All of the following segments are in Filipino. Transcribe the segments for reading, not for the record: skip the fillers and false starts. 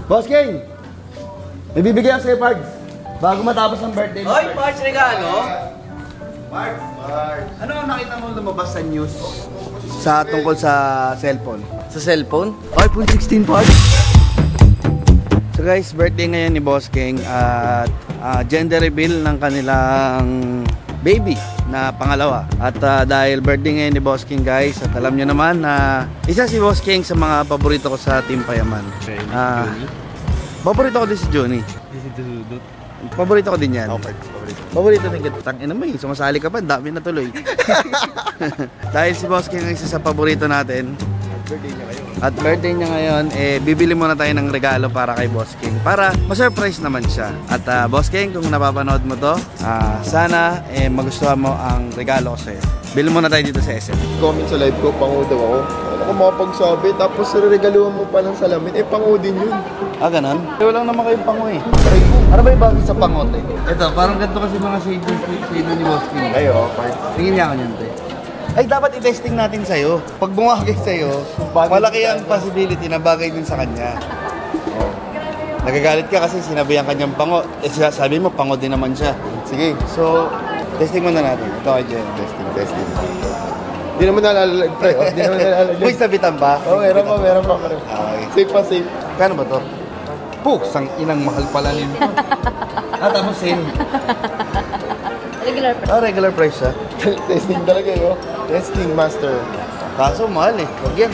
Boss King! May bibigyan ako sa'yo, Pards. Bago matapos ang birthday mo. Hoy, Pards, regalo! Pards! Ano ang nakita mo lumabas sa news? Sa tungkol sa cellphone. Sa cellphone? iPhone 16, Pards! So guys, birthday ngayon ni Boss King at gender reveal ng kanilang baby na pangalawa. At dahil birthday ngayon ni Boss King guys, at alam nyo naman na isa si Boss King sa mga paborito ko sa Team Payaman. Paborito ko din si Johnny. Paborito ko din yan. Paborito din kita. Tangina mo eh, sumasali ka pa, dami na tuloy. Dahil si Boss King ang isa sa paborito natin. At birthday niya ngayon, bibili muna tayo ng regalo para kay Boss King. Para ma-surprise naman siya. At Boss King, kung napapanood mo to, sana magustuhan mo ang regalo ko sa'yo. Bili muna tayo dito sa SM. Comment sa live ko, pango daw ako. Ano ko makapagsabi, tapos regaluhan mo pa ng salamin, pango din yun. Ganon? Walang naman kayong pango eh. Ano ba yung bagay sa pangote? Ito, parang ganito kasi mga shade ni Boss King. Ayo, tingin niya ako niyan, te. Ay, dapat i-testing natin sa'yo. Pag bumagay sa'yo, malaki ang possibility na bagay din sa kanya. Oh. Nagagalit ka kasi sinabihan kanyang pango. Sabi mo, pango din naman siya. Sige. So, testing muna natin. Ito kay Jen. Testing. Di naman nalalag, pre. Di naman nalalag. Uy, sabitan ba? Oo, meron pa. Okay. Safe pa, safe. Kano ba to? Sang inang mahal pala nito. Tapos sale. Regular price. Regular price siya. Testing talaga yun. Testing master. Kaso mahal eh. Huwag yan.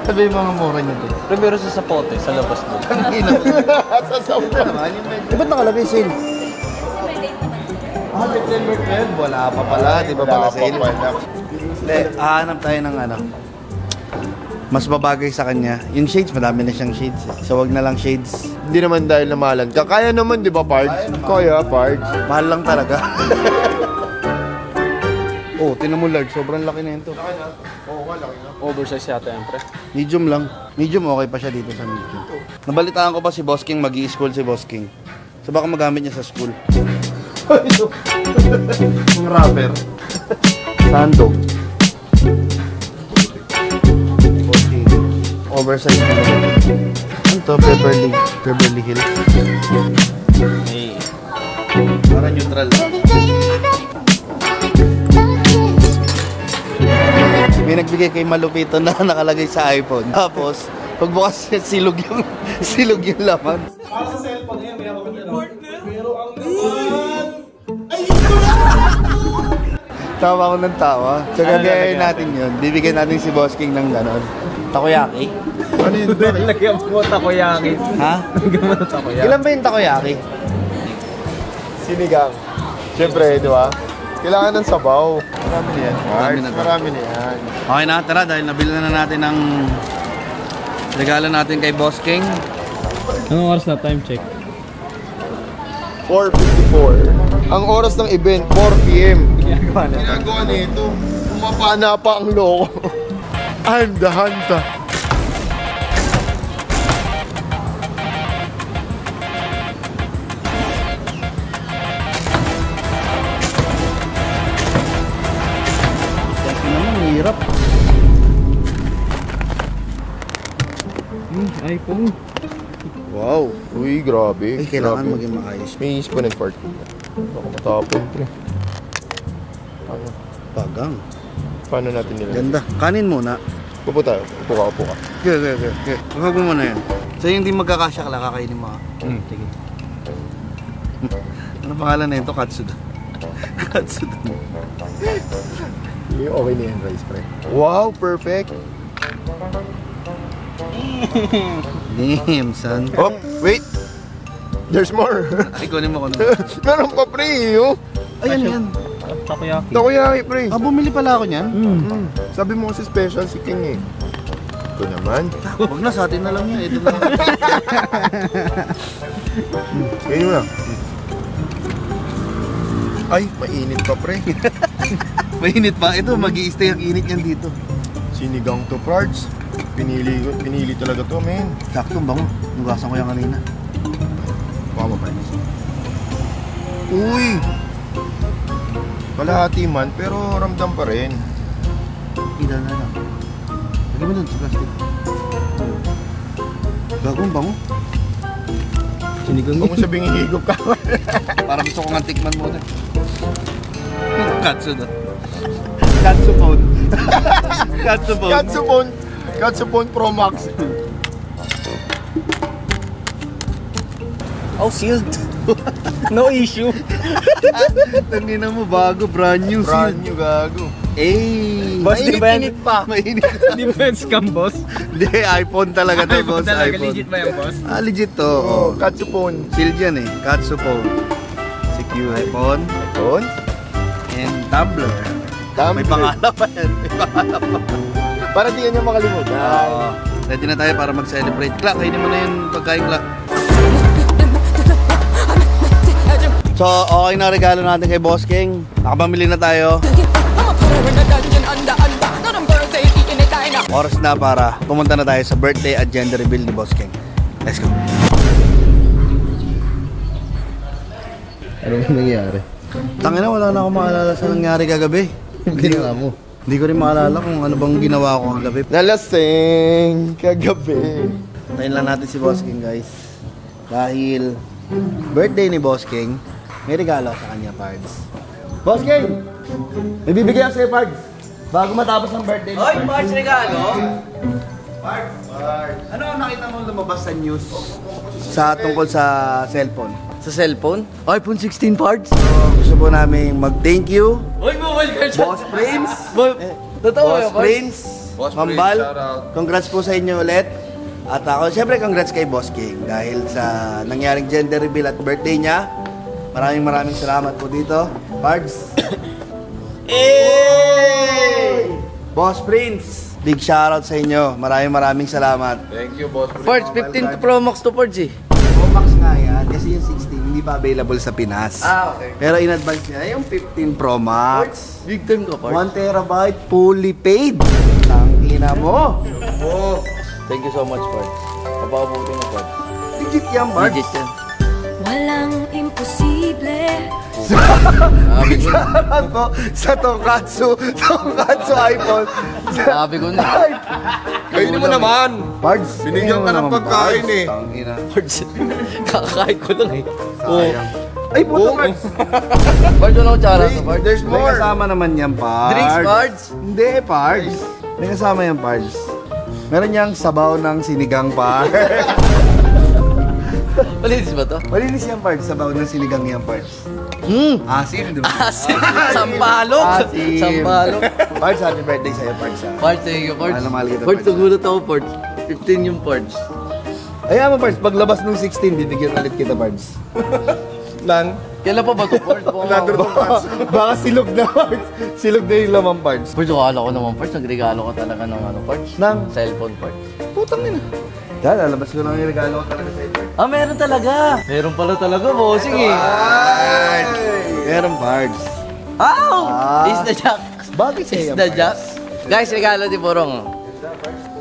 Sabi yung mga mura niya din. Pero sa sapote, sa labas mo. Ang ina. Sa sound naman. Ba't nakalagay sale? September 12. Wala pa pala. Di ba pala sale? Hahanap tayo ng ano. Mas babagay sa kanya. Yung shades, madami na siyang shades. So wag na lang shades. Hindi naman dahil namalan ka. Kaya naman, di ba, Pards? Kaya, Pards. Mahal lang talaga. Oh, tinan mo large. Sobrang laki na yun to. Laki na. Oo, laki na. Oversize yata yan, pre. Medium lang. Medium okay pa siya dito sa medium. Nabalitaan ko pa si Boss King, mag-i-school si Boss King. So baka magamit niya sa school. Yung rapper. Sando. Boss King. Oversize na naman. Ano to? Beverly Hills. Hey. Para neutral. May nagbigay kay Malupito na nakalagay sa iPhone. Tapos, pagbukas niya, silog yung laman. Para sa cellphone yan, may ako pero ang Tawa ko ng tawa. So, gagayain natin yun. Bibigyan natin si Boss King ng ganon. Takoyaki. Ano yun? Lagyan mo takoyaki. Ha? Lagyan mo takoyaki. Ilan ba yung takoyaki? Sinigang. Siyempre, di ba? Kailangan ng sabaw. Marami na yan. Marami na yan. Okay na, tara. Dahil nabili na natin ang regalo natin kay Boss King. Anong oras na? Time check. 4:54. Ang oras ng event, 4 p.m. Ginagawa na. Ginagawa nito. Pumapana pa ang loko. I'm the hunter. Hirap. iPhone. Wow. Uy, grabe. Ay, kailangan Grabe. maging maayos. May exponent part. Ako matapon, pre. Paano? Bagang. Paano natin nila? Ganda. Kanin muna. Upo tayo. Upo ka. Okay. Huwag mo muna yan. So yung hindi magkakasya ka lang, kakainin mo. Sige. Ano pangalan na ito? Katsuda. Katsuda. Okay na yan, rice, pre. Wow, perfect. Damn, son. Oh, wait. There's more. Ay, kunin mo ko na. Meron pa, pre. Oh. Ayan yan. Takoyaki. Takoyaki, pre. Bumili pala ako niyan. Sabi mo kasi special si King eh. Ito naman. Huwag na, sa atin na lang yan. Ito na lang. Ganyan mo na. Ay, mainit pa, pre. Mainit pa. Ito, mag-i-stay ang init yan dito. Sinigang to, Pards. Pinili talaga to, man. Sakto, bango. Nugasan ko yan kanina. Baka mapanis. Uy! Kalahati man, pero ramdam pa rin. Ida na lang. Lagyan mo dun sa plastic. Gagong bango. Sinigang Huwag mo sabing hihigop ka. Para gusto ko nga tikman muna. Katsu na. Katsupon. Katsupon. Katsupon Pro Max. Oh, sealed. No issue. Tangina mo, bago, brand new. Brand new, gago. Boss, di ba yan? Mainit pa. Mainit. Di ba yan scam, boss? Hindi, iPhone talaga to, boss. Talaga, iPhone. legit ba yan, boss? Legit to. Oh, Katsupon. Sealed yan eh. Katsupon. Secure iPhone. iPhone? And tumbler. May pangalan pa yan. May pangalan pa. Para di yan yung makalimutan. Ready na tayo para mag-celebrate. Clark, kainin mo na yung pagkain, Clark. So, okay na regalo natin kay Boss King. Nakapamili na tayo. Oras na para pumunta na tayo sa birthday at gender reveal ni Boss King. Let's go. Ano ba nangyari? Tangina, wala na akong maalala sa nangyari kagabi. Ginawa mo. Hindi ko rin maalala kung ano bang ginawa ko kagabi. Nalasing kagabi. Tayin lang natin si Boss King, guys. Dahil birthday ni Boss King, may regalo sa kanya, Pards. Boss King! May bibigyan ako sa'yo, Pards. Bago matapos ang birthday ni Pards. Pards, regalo? Pards! Ano ang nakita mo lumabas sa news sa tungkol sa cellphone? Sa cellphone? iPhone 16 parts? Gusto po namin mag-thank you, Uy, mobile card Boss Prince, Totoo Boss yun, Prince, Boss Mambal. Prince, shout out. Congrats po sa inyo ulit. At ako, syempre congrats kay Boss King dahil sa nangyaring gender reveal at birthday niya. Maraming salamat po dito. Pards. Boss Prince, big shoutout sa inyo. Maraming salamat. Thank you, Boss Prince. Parts, 15 Pro Max to Parts eh. Pro Max nga yan kasi yung 16 hindi pa available sa Pinas. Okay. Pero in advance niya yung 15 Pro Max. Big time ka, Parts. 1 terabyte fully paid. Tangina mo. Oh. Thank you so much, Parts. Mapapabuti na, Parts. Legit yan, Pards. Legit yan. Walang imposible. Shoutout po sa Tonkatsu iPhone. Sabi ko na. Kainin mo naman. Pards, Binigyan ka ng pagkain eh. Tangina. Parts, kakakain ko lang eh. Sayang. Ay, puto, Pards. Parts, wala ko tsara sa Parts. There's May more. kasama naman yan, Pards. Drinks, Parts? Hindi, Pards. May kasama yan, Pards. Meron niyang sabaw ng sinigang, Pards. Malinis ba to? Malinis yan, Pards. Sabaw ng sinigang yan, Pards. Asim, di ba? Asim. Sampalok. Asim. Sampalok. Pards, happy birthday sa'yo, Pards. Parts, thank you, Parts. Mahal na mahal kita, Parts, Pards. nagulat ako, Parts. 15 yung Parts. Ayan mo, Pards. Paglabas ng 16, bibigyan ulit kita, Pards. Lan. Kailan pa ba to, Parts? Baka silog na, Pards. Silog na yung lamang, Pards. Parts, akala ko naman, Parts. Nagregalo ka talaga ng ano, Parts? Nang? Cellphone, Parts. Putang ina. Yan, lalabas ko lang yung regalo ko talaga sa'yo, Pards. Ah, meron talaga. Meron pala talaga, bossing eh. Meron, Pards. Ow! Ah. Is the Jack. Bakit sa'yo Is yan, the Pards? Jack. Guys, regalo ni Borong.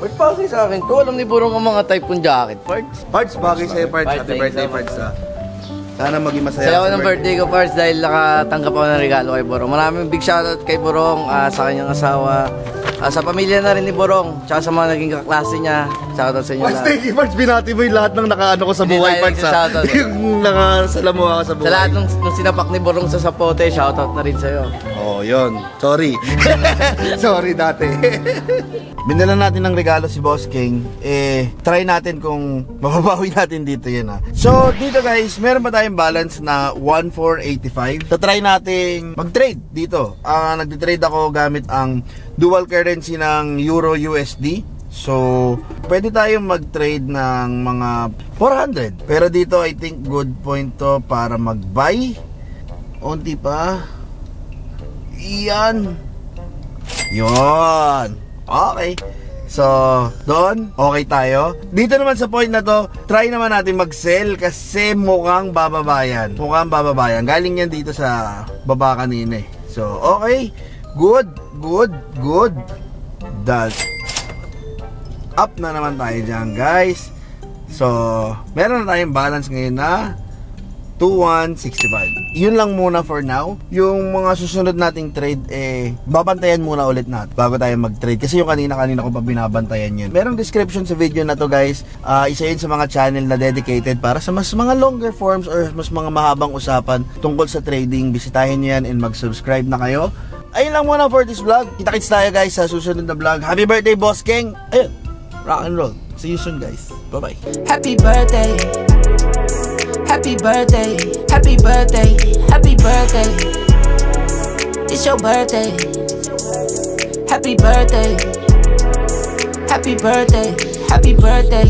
Ba't bagay sa akin to? Alam ni Borong ang mga type kong jacket, Parts. Pards, bagay sa'yo, Pards. Pards, Happy thank birthday, you so much. Pards, ha. Sana maging masaya. Saya ko sa ng birthday ko, Parts, dahil nakatanggap ako ng regalo kay Borong. Maraming big shoutout kay Borong, sa kanyang asawa, sa pamilya na rin ni Borong, tsaka sa mga naging kaklase niya. Shoutout sa inyo Pards, lahat. thank you, Pards. Binati mo yung lahat ng nakaano ko sa Hindi buhay, tayo Pards, ha. nagsashoutout, eh. Yung nakasalamuha ka sa buhay. Sa lahat nung sinapak ni Borong sa sapote, shoutout na rin sa'yo. Oh, yun. Sorry. Sorry dati. Binala natin ng regalo si Boss King. Try natin kung mababawi natin dito yun, ha. So, dito guys, meron pa tayong balance na 1,485. So, try natin mag-trade dito. Nagtitrade ako gamit ang dual currency ng Euro USD. So, pwede tayong mag-trade ng mga 400. Pero dito, I think good point to para mag-buy. Unti pa. Iyan. Yon. Okay. So, doon, okay tayo. Dito naman sa point na to, try naman natin mag-sell kasi mukhang bababayan. Mukhang bababayan. Galing yan dito sa baba kanina eh. So, okay. Good. That. Up na naman tayo dyan, guys. So, meron na tayong balance ngayon na 2165. Yun lang muna for now. Yung mga susunod nating trade, babantayan muna ulit natin bago tayo mag-trade. Kasi yung kanina ko pa binabantayan yun. Merong description sa video na to, guys. Isa yun sa mga channel na dedicated para sa mas mga longer forms or mas mga mahabang usapan tungkol sa trading. Bisitahin nyo yan and mag-subscribe na kayo. Ayun lang muna for this vlog. Kita-kits tayo, guys, sa susunod na vlog. Happy birthday, Boss King! Ayun, rock and roll. See you soon, guys. Bye-bye. Happy birthday. Happy birthday. Happy birthday. Happy birthday. It's your birthday. Happy birthday. Happy birthday. Happy birthday.